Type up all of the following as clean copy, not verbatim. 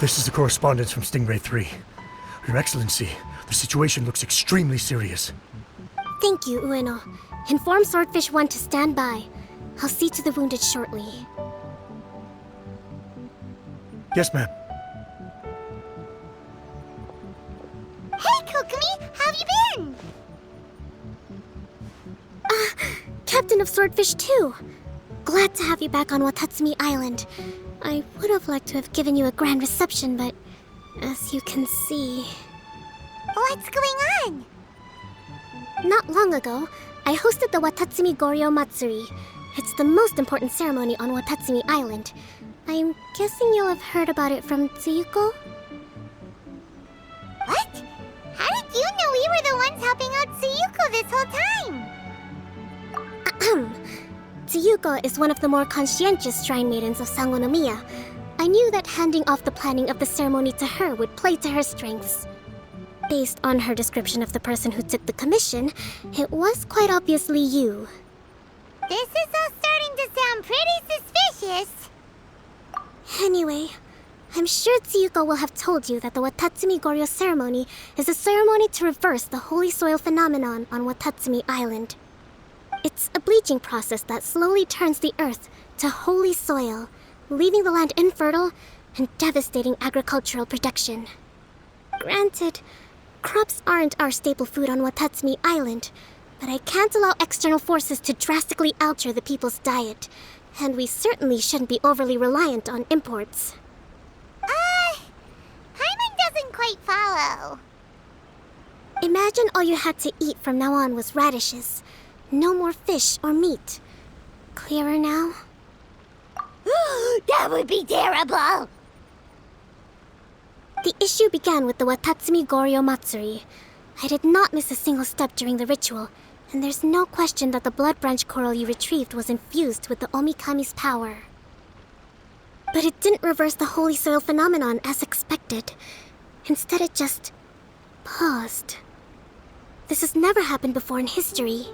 This is the correspondence from Stingray 3. Your Excellency, the situation looks extremely serious. Thank you, Ueno. Inform Swordfish 1 to stand by. I'll see to the wounded shortly. Yes, ma'am. Hey, Kokomi! How have you been? Captain of Swordfish 2! Glad to have you back on Watatsumi Island. I would have liked to have given you a grand reception, but as you can see... What's going on? Not long ago, I hosted the Watatsumi Goryo Matsuri. It's the most important ceremony on Watatsumi Island. I'm guessing you'll have heard about it from Tsuyuko? What? How did you know we were the ones helping out Tsuyuko this whole time? Tsuyuko is one of the more conscientious shrine maidens of Sangonomiya. I knew that handing off the planning of the ceremony to her would play to her strengths. Based on her description of the person who took the commission, it was quite obviously you. This is all starting to sound pretty suspicious. Anyway, I'm sure Tsuyuko will have told you that the Watatsumi Goryo ceremony is a ceremony to reverse the holy soil phenomenon on Watatsumi Island. It's a bleaching process that slowly turns the earth to holy soil, leaving the land infertile and devastating agricultural production. Granted, crops aren't our staple food on Watatsumi Island, but I can't allow external forces to drastically alter the people's diet, and we certainly shouldn't be overly reliant on imports. Paimon doesn't quite follow. Imagine all you had to eat from now on was radishes. No more fish or meat. Clearer now? That would be terrible! The issue began with the Watatsumi Goryo Matsuri. I did not miss a single step during the ritual, and there's no question that the blood branch coral you retrieved was infused with the Omikami's power. But it didn't reverse the holy soil phenomenon as expected. Instead, it just paused. This has never happened before in history.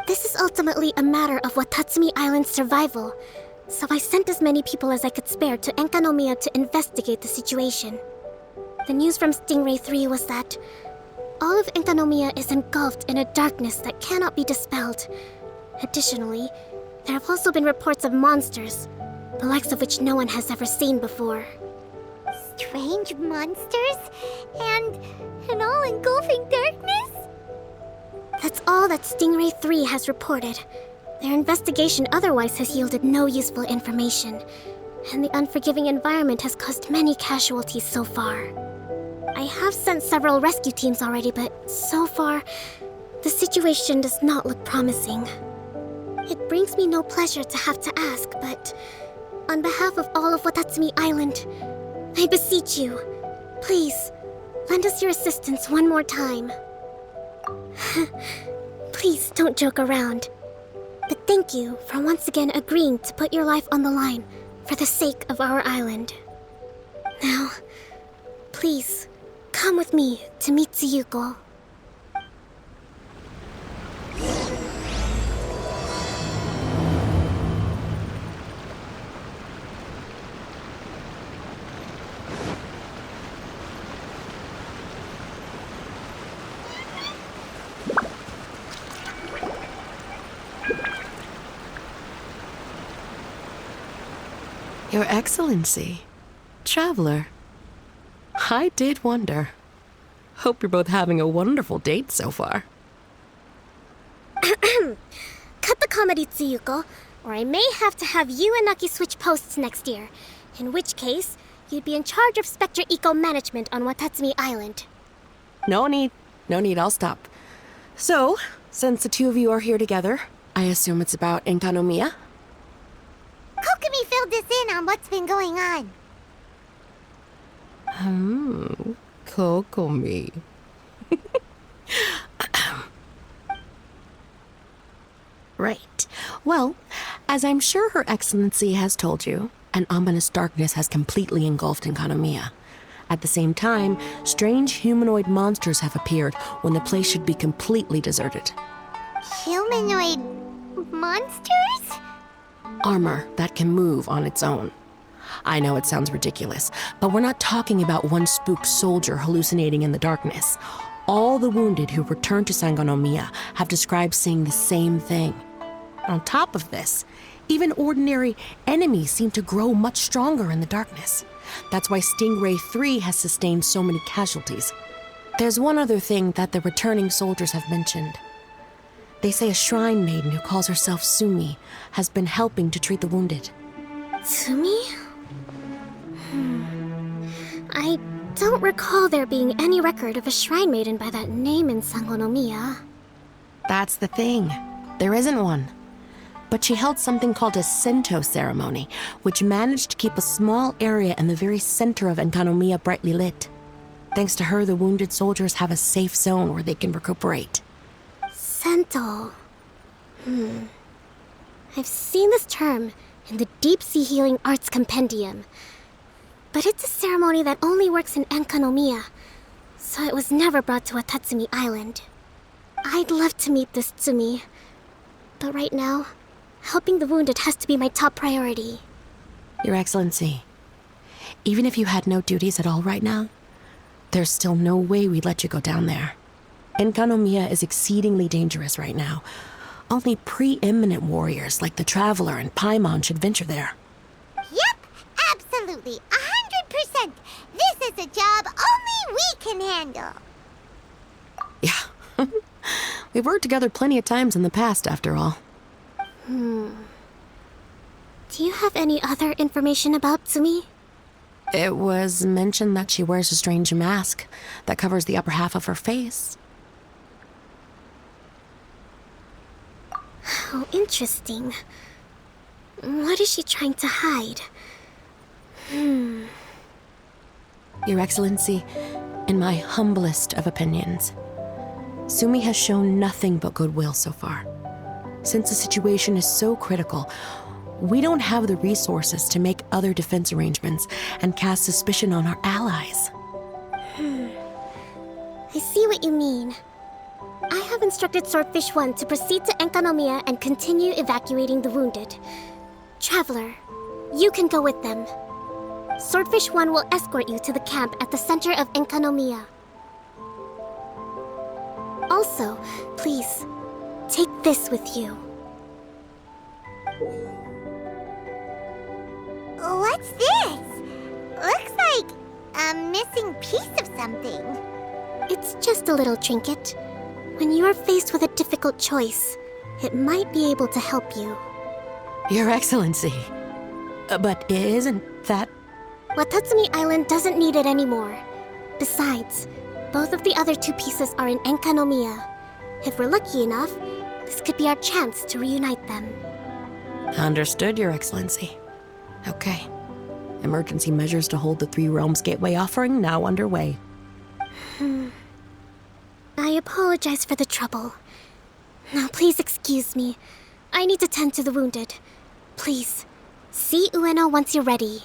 This is ultimately a matter of Watatsumi Island's survival, so I sent as many people as I could spare to Enkanomiya to investigate the situation. The news from Stingray 3 was that all of Enkanomiya is engulfed in a darkness that cannot be dispelled. Additionally, there have also been reports of monsters, the likes of which no one has ever seen before. Strange monsters? And an all-engulfing darkness? That's all that Stingray 3 has reported. Their investigation otherwise has yielded no useful information, and the unforgiving environment has caused many casualties so far. I have sent several rescue teams already, but so far, the situation does not look promising. It brings me no pleasure to have to ask, but on behalf of all of Watatsumi Island, I beseech you, please, lend us your assistance one more time. Please don't joke around. But thank you for once again agreeing to put your life on the line for the sake of our island. Now, please, come with me to meet Tsuyuko. Your Excellency, Traveler, I did wonder. Hope you're both having a wonderful date so far. Cut the comedy, Tsuyuko, or I may have to have you and Naki switch posts next year, in which case, you'd be in charge of Spectre Eco Management on Watatsumi Island. No need, I'll stop. So, since the two of you are here together, I assume it's about Enkanomiya? Kokomi filled us in on what's been going on. Kokomi. Right. Well, as I'm sure Her Excellency has told you, an ominous darkness has completely engulfed Enkanomiya. At the same time, strange humanoid monsters have appeared when the place should be completely deserted. Humanoid monsters? Armor that can move on its own. I know it sounds ridiculous, but we're not talking about one spooked soldier hallucinating in the darkness. All the wounded who returned to Sangonomiya have described seeing the same thing. On top of this, even ordinary enemies seem to grow much stronger in the darkness. That's why Stingray 3 has sustained so many casualties. There's one other thing that the returning soldiers have mentioned. They say a shrine maiden who calls herself Tsumi has been helping to treat the wounded. Tsumi? I don't recall there being any record of a shrine maiden by that name in Sangonomiya. That's the thing. There isn't one. But she held something called a Sento ceremony, which managed to keep a small area in the very center of Enkanomiya brightly lit. Thanks to her, the wounded soldiers have a safe zone where they can recuperate. Sento. I've seen this term in the Deep Sea Healing Arts Compendium. But it's a ceremony that only works in Enkanomiya, so it was never brought to Watatsumi Island. I'd love to meet this Tsumi, but right now, helping the wounded has to be my top priority. Your Excellency, even if you had no duties at all right now, there's still no way we'd let you go down there. Enkanomiya is exceedingly dangerous right now. Only preeminent warriors like the Traveler and Paimon should venture there. Yep, absolutely, 100%. This is a job only we can handle. Yeah. We've worked together plenty of times in the past, after all. Do you have any other information about Tsumi? It was mentioned that she wears a strange mask that covers the upper half of her face. How interesting. What is she trying to hide? Your Excellency, in my humblest of opinions, Tsumi has shown nothing but goodwill so far. Since the situation is so critical, we don't have the resources to make other defense arrangements and cast suspicion on our allies. I see what you mean. I have instructed Swordfish 1 to proceed to Enkanomiya and continue evacuating the wounded. Traveler, you can go with them. Swordfish 1 will escort you to the camp at the center of Enkanomiya. Also, please, take this with you. What's this? Looks like a missing piece of something. It's just a little trinket. When you are faced with a difficult choice, it might be able to help you. Your Excellency. But isn't that... Watatsumi Island doesn't need it anymore. Besides, both of the other two pieces are in Enkanomiya. If we're lucky enough, this could be our chance to reunite them. Understood, Your Excellency. Okay. Emergency measures to hold the Three Realms Gateway offering now underway. I apologize for the trouble. Now please excuse me. I need to tend to the wounded. Please, see Ueno once you're ready.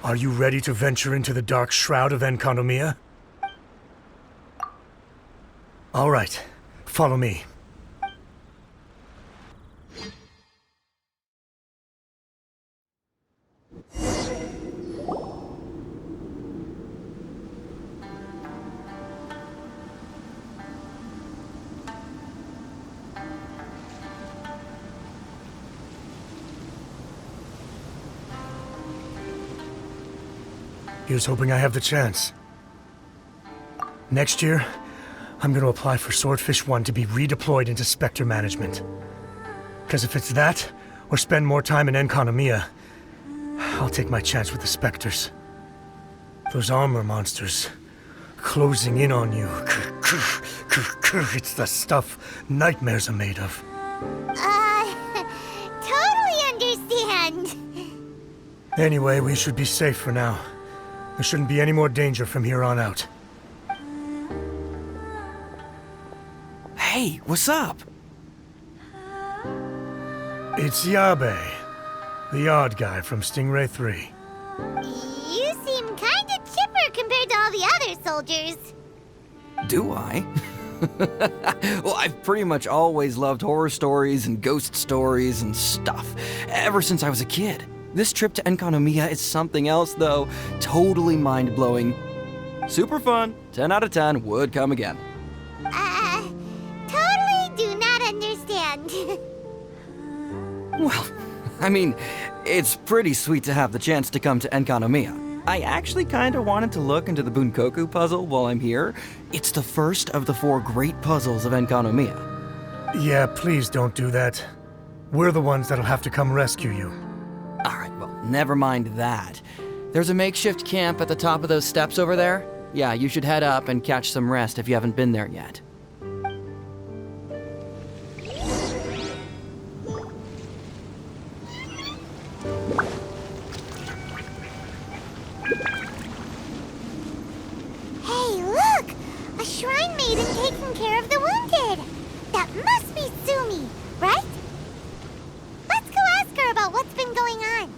Are you ready to venture into the dark shroud of Enkanomiya? All right, follow me. Here's hoping I have the chance. Next year, I'm going to apply for Swordfish 1 to be redeployed into Spectre management. Because if it's that, or spend more time in Enkanomiya, I'll take my chance with the Spectres. Those armor monsters, closing in on you. It's the stuff nightmares are made of. Totally understand. Anyway, we should be safe for now. There shouldn't be any more danger from here on out. Hey, what's up? It's Yabe. The odd guy from Stingray 3. You seem kinda chipper compared to all the other soldiers. Do I? Well, I've pretty much always loved horror stories and ghost stories and stuff, ever since I was a kid. This trip to Enkanomiya is something else, though. Totally mind-blowing. Super fun. 10 out of 10 would come again. Totally do not understand. Well, I mean, it's pretty sweet to have the chance to come to Enkanomiya. I actually kinda wanted to look into the Bunkoku puzzle while I'm here. It's the first of the 4 great puzzles of Enkanomiya. Yeah, please don't do that. We're the ones that'll have to come rescue you. Alright, well, never mind that. There's a makeshift camp at the top of those steps over there. Yeah, you should head up and catch some rest if you haven't been there yet. Hey, look! A shrine maiden taking care of the wounded! That must be Tsumi, right? Let's go ask her about what's been going on.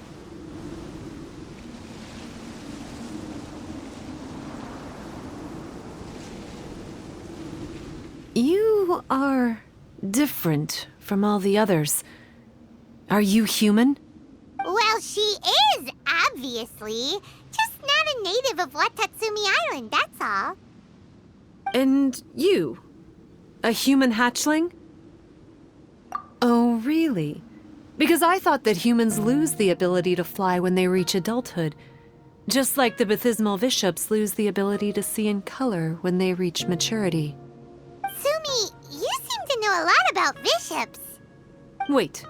You are different from all the others. Are you human? Well, she is, obviously. Just not a native of Watatsumi Island, that's all. And you? A human hatchling? Oh, really? Because I thought that humans lose the ability to fly when they reach adulthood. Just like the baptismal bishops lose the ability to see in color when they reach maturity. Tsumi, you seem to know a lot about bishops. Wait,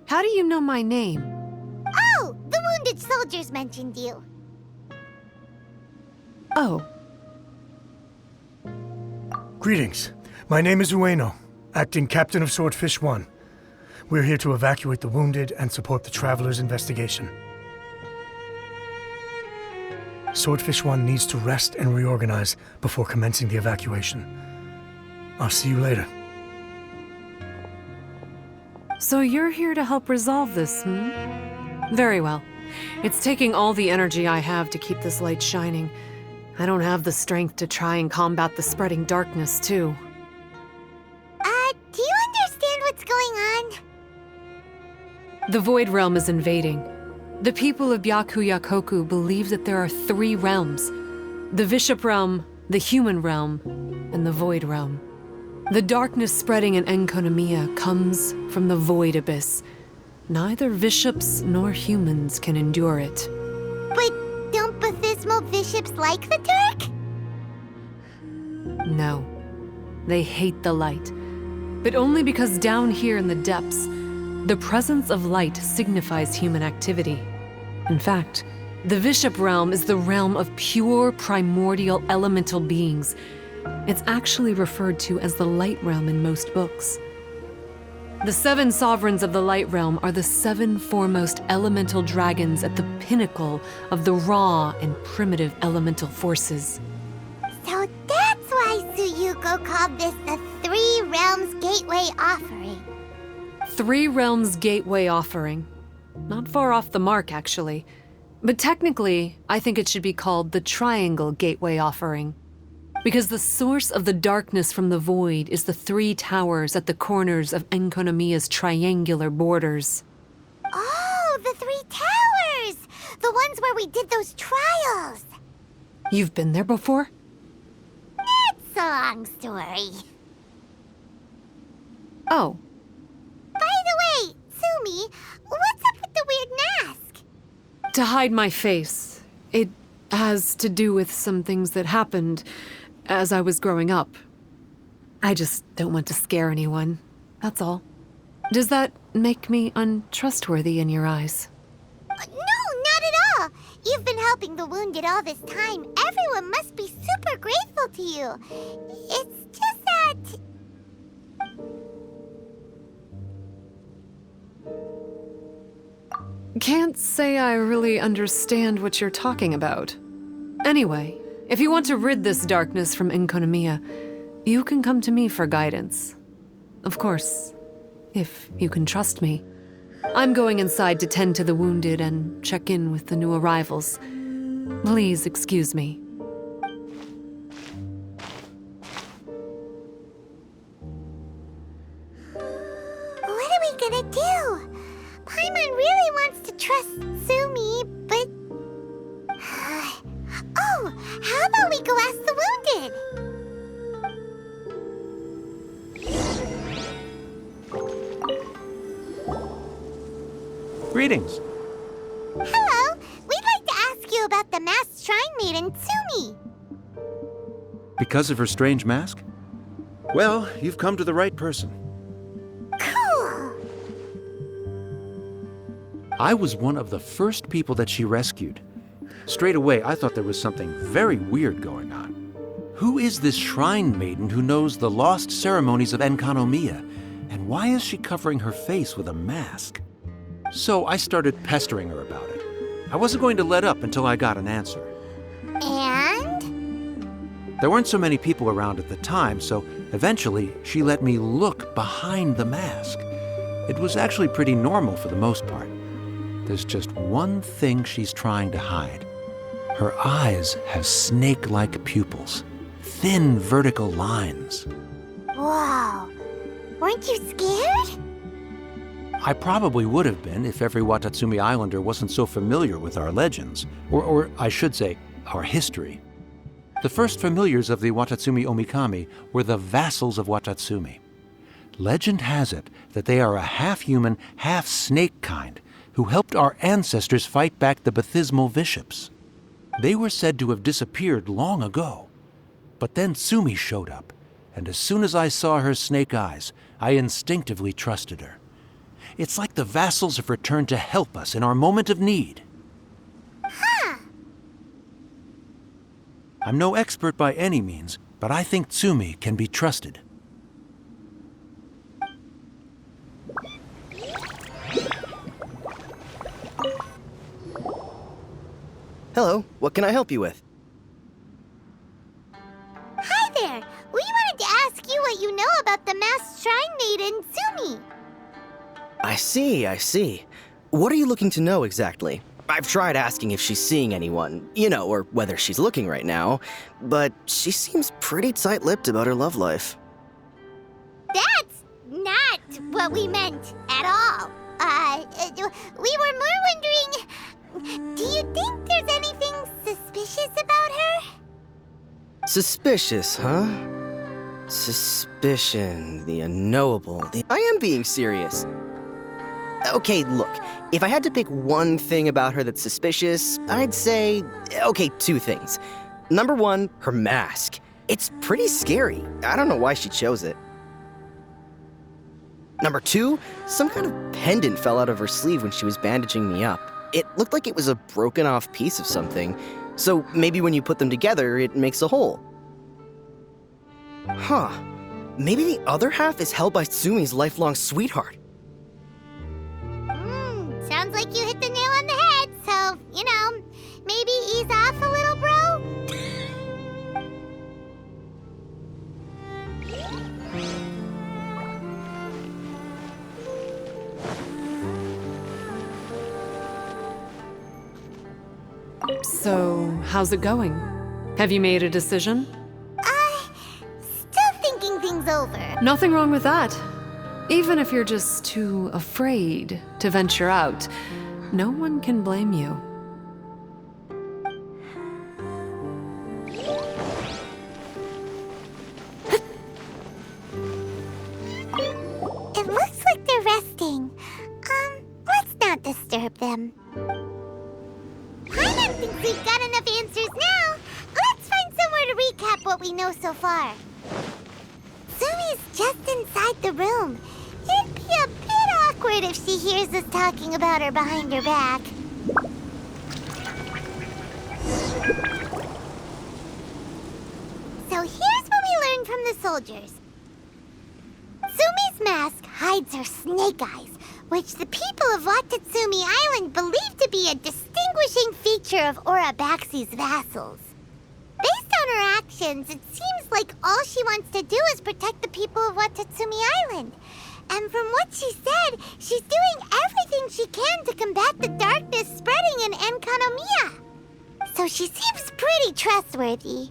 how do you know my name? Oh, the wounded soldiers mentioned you. Oh, Greetings. My name is Ueno, acting captain of Swordfish 1. We're here to evacuate the wounded and support the traveler's investigation. Swordfish 1 needs to rest and reorganize before commencing the evacuation. I'll see you later. so you're here to help resolve this, hmm? Very well. It's taking all the energy I have to keep this light shining. I don't have the strength to try and combat the spreading darkness, too. Do you understand what's going on? The Void Realm is invading. The people of Byakuyakoku believe that there are 3 realms: the Bishop Realm, the Human Realm, and the Void Realm. The darkness spreading in Enkanomiya comes from the Void Abyss. Neither bishops nor humans can endure it. But don't baptismal bishops like the dark? No, they hate the light. But only because down here in the depths, the presence of light signifies human activity. In fact, the Bishop Realm is the realm of pure primordial elemental beings. It's actually referred to as the Light Realm in most books. The 7 sovereigns of the Light Realm are the 7 foremost elemental dragons at the pinnacle of the raw and primitive elemental forces. So that's why Tsuyuko called this the 3 Realms Gateway Offering. 3 Realms Gateway Offering. Not far off the mark, actually. But technically, I think it should be called the Triangle Gateway Offering. Because the source of the darkness from the void is the 3 towers at the corners of Enkanomiya's triangular borders. Oh, the 3 towers! The ones where we did those trials! You've been there before? It's a long story. Oh, By the way, Tsumi, what's up with the weird mask? to hide my face. It has to do with some things that happened as I was growing up. I just don't want to scare anyone, that's all. Does that make me untrustworthy in your eyes? No, not at all. You've been helping the wounded all this time. Everyone must be super grateful to you. It's just that... Can't say I really understand what you're talking about. Anyway, if you want to rid this darkness from Enkanomiya, you can come to me for guidance. Of course, if you can trust me. I'm going inside to tend to the wounded and check in with the new arrivals. Please excuse me. What are we gonna do? Paimon really wants to trust Tsumi, but... Oh, how about we go ask the wounded? Greetings. Hello, we'd like to ask you about the masked shrine maiden, Tsumi. Because of her strange mask? Well, you've come to the right person. Cool. I was one of the first people that she rescued. Straight away, I thought there was something very weird going on. Who is this shrine maiden who knows the lost ceremonies of Enkanomiya? And why is she covering her face with a mask? So I started pestering her about it. I wasn't going to let up until I got an answer. And? There weren't so many people around at the time, so eventually she let me look behind the mask. It was actually pretty normal for the most part. There's just one thing she's trying to hide. Her eyes have snake-like pupils, thin vertical lines. Whoa. Weren't you scared? I probably would have been if every Watatsumi Islander wasn't so familiar with our legends, or I should say, our history. The first familiars of the Watatsumi Omikami were the vassals of Watatsumi. Legend has it that they are a half-human, half-snake kind who helped our ancestors fight back the Bathismal Bishops. They were said to have disappeared long ago. But then Tsumi showed up, and as soon as I saw her snake eyes, I instinctively trusted her. It's like the vassals have returned to help us in our moment of need. Huh. I'm no expert by any means, but I think Tsumi can be trusted. Hello, what can I help you with? Hi there. We wanted to ask you what you know about the masked shrine maiden, Tsumi. I see. What are you looking to know exactly? I've tried asking if she's seeing anyone, or whether she's looking right now, but she seems pretty tight-lipped about her love life. That's not what we meant at all. We were more wondering, do you think there's anything suspicious about her? Suspicious, huh? Suspicion, the unknowable. I am being serious. Okay, look, if I had to pick one thing about her that's suspicious, I'd say, two things. Number one, her mask. It's pretty scary. I don't know why she chose it. Number two, some kind of pendant fell out of her sleeve when she was bandaging me up. It looked like it was a broken off piece of something, so maybe when you put them together, it makes a whole. Huh. Maybe the other half is held by Tsumi's lifelong sweetheart. Sounds like you hit the nail on the head, so, maybe ease off a little, bro? So, how's it going? Have you made a decision? Still thinking things over. Nothing wrong with that. Even if you're just too afraid to venture out, no one can blame you. It looks like they're resting. Let's not disturb them. Paimon thinks we've got enough answers now. Let's find somewhere to recap what we know so far. Tsumi's just inside the room. It'd be a bit awkward if she hears us talking about her behind her back. So here's what we learned from the soldiers. Tsumi's mask hides her snake eyes, which the people of Watatsumi Island believe to be a distinguishing feature of Orabaxi's vassals. Based on her actions, it seems like all she wants to do is protect the people of Watatsumi Island. And from what she said, she's doing everything she can to combat the darkness spreading in Enkanomiya. So she seems pretty trustworthy.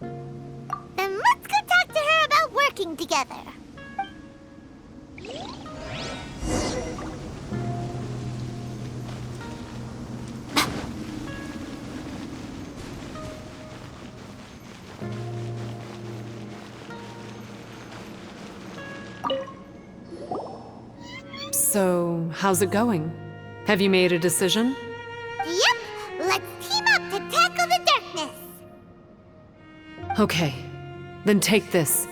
Then let's go talk to her about working together. So, how's it going? Have you made a decision? Yep, let's team up to tackle the darkness. Okay, then take this.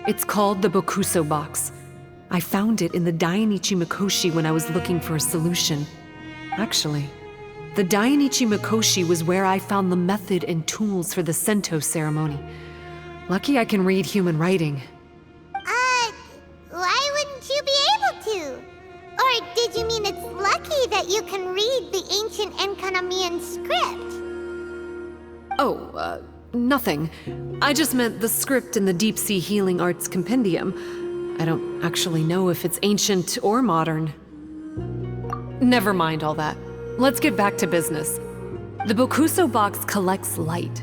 It's called the Bokuso Box. I found it in the Dainichi Mikoshi when I was looking for a solution. Actually, the Dainichi Mikoshi was where I found the method and tools for the Sento ceremony. Lucky I can read human writing. Why wouldn't you be able to? Or did you mean it's lucky that you can read the ancient Enkanamian script? Oh, nothing. I just meant the script in the Deep Sea Healing Arts Compendium. I don't actually know if it's ancient or modern. Never mind all that. Let's get back to business. The Bokuso Box collects light.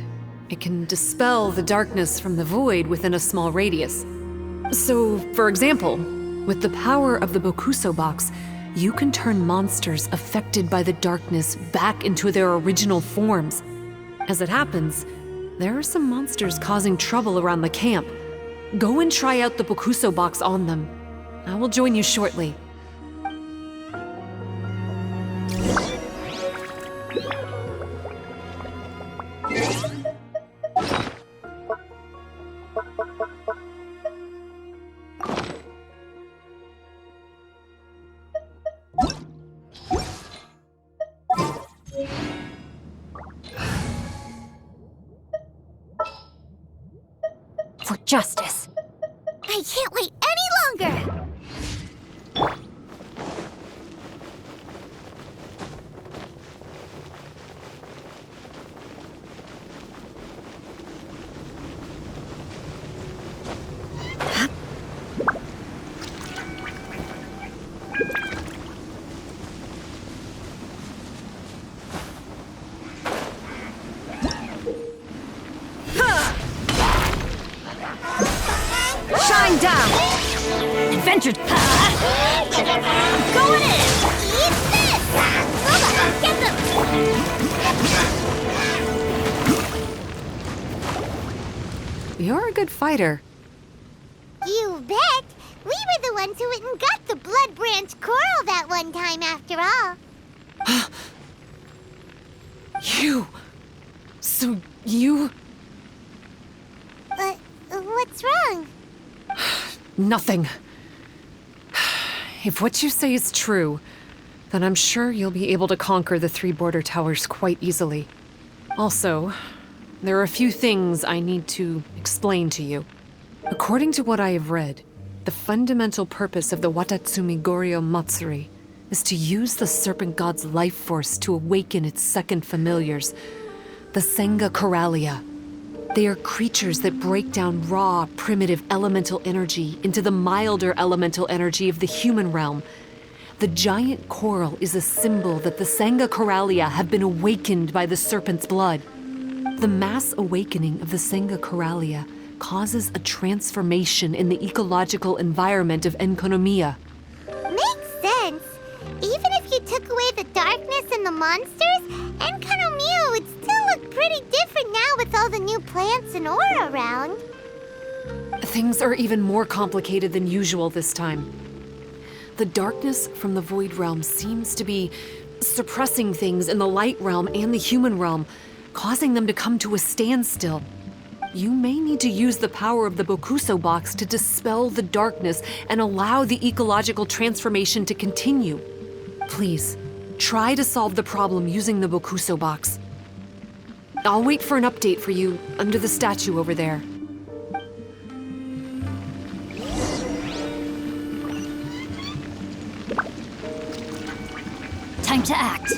It can dispel the darkness from the void within a small radius. So, for example, with the power of the Bokuso Box, you can turn monsters affected by the darkness back into their original forms. As it happens, there are some monsters causing trouble around the camp. Go and try out the Bokuso Box on them. I will join you shortly. For justice. I can't wait any longer! Shine down! Adventure! Going in! Eat this! Lola, get them! You're a good fighter. You bet! We were the ones who went and got the Blood Branch Coral that one time after all. So you... What's wrong? Nothing. If what you say is true, then I'm sure you'll be able to conquer the 3 border towers quite easily. Also, there are a few things I need to explain to you. According to what I have read, the fundamental purpose of the Watatsumi Goryo Matsuri is to use the Serpent God's life force to awaken its second familiars, the Senga Coralia. They are creatures that break down raw, primitive elemental energy into the milder elemental energy of the human realm. The giant coral is a symbol that the Senga Coralia have been awakened by the serpent's blood. The mass awakening of the Senga Coralia causes a transformation in the ecological environment of Enkanomiya. Makes sense. Even if you took away the darkness and the monsters, Enkanomiya would still look pretty different now with all the new plants and ore around. Things are even more complicated than usual this time. The darkness from the Void Realm seems to be suppressing things in the Light Realm and the human realm, causing them to come to a standstill. You may need to use the power of the Bokuso Box to dispel the darkness and allow the ecological transformation to continue. Please, try to solve the problem using the Bokuso Box. I'll wait for an update for you under the statue over there. Time to act.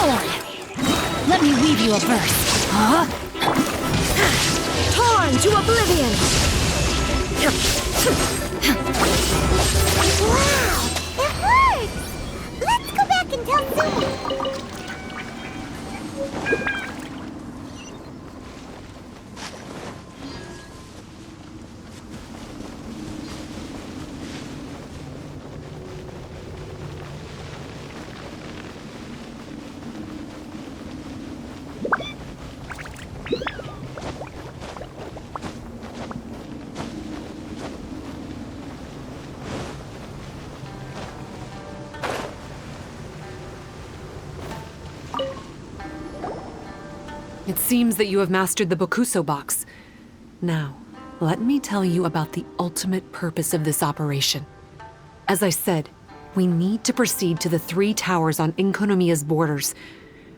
sword! Let me weave you a verse. Huh? Torn to oblivion! Wow! It works! Let's go back and tell Tsumi. It seems that you have mastered the Bokuso Box. Now, let me tell you about the ultimate purpose of this operation. As I said, we need to proceed to the 3 towers on Enkonomiya's borders.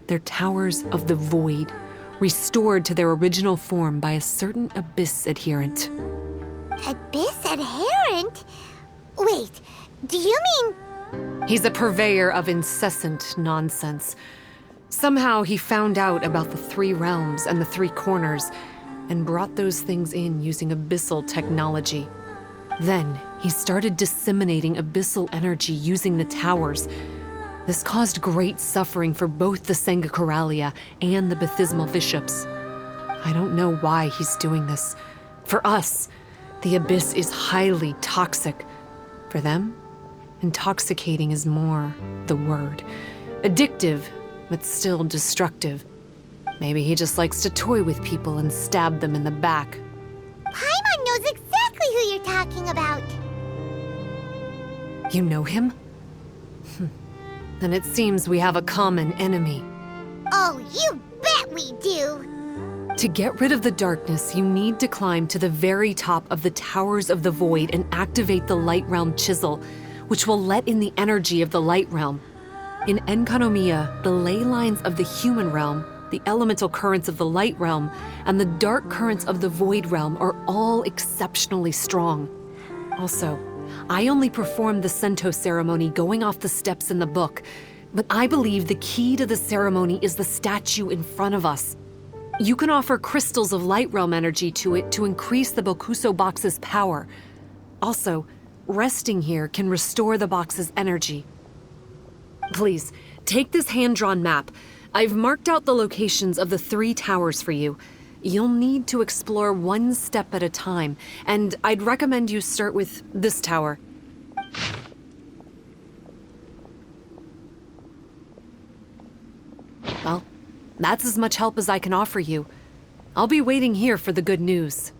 They're towers of the void, restored to their original form by a certain Abyss adherent. Abyss adherent? Wait, do you mean... He's a purveyor of incessant nonsense. Somehow he found out about the 3 realms and the 3 corners, and brought those things in using abyssal technology. Then he started disseminating abyssal energy using the towers. This caused great suffering for both the Sangakuralia and the Baptismal Bishops. I don't know why he's doing this. For us, the Abyss is highly toxic. For them, intoxicating is more the word. Addictive, but still destructive. Maybe he just likes to toy with people and stab them in the back. Paimon knows exactly who you're talking about. You know him? Then it seems we have a common enemy. Oh, you bet we do! To get rid of the darkness, you need to climb to the very top of the Towers of the Void and activate the Light Realm Chisel, which will let in the energy of the Light Realm. In Enkonomiya, the ley lines of the human realm, the elemental currents of the Light Realm, and the dark currents of the Void Realm are all exceptionally strong. Also, I only performed the Sento ceremony going off the steps in the book, but I believe the key to the ceremony is the statue in front of us. You can offer crystals of Light Realm energy to it to increase the Bokuso Box's power. Also, resting here can restore the box's energy. Please, take this hand-drawn map. I've marked out the locations of the 3 towers for you. You'll need to explore one step at a time, and I'd recommend you start with this tower. Well, that's as much help as I can offer you. I'll be waiting here for the good news.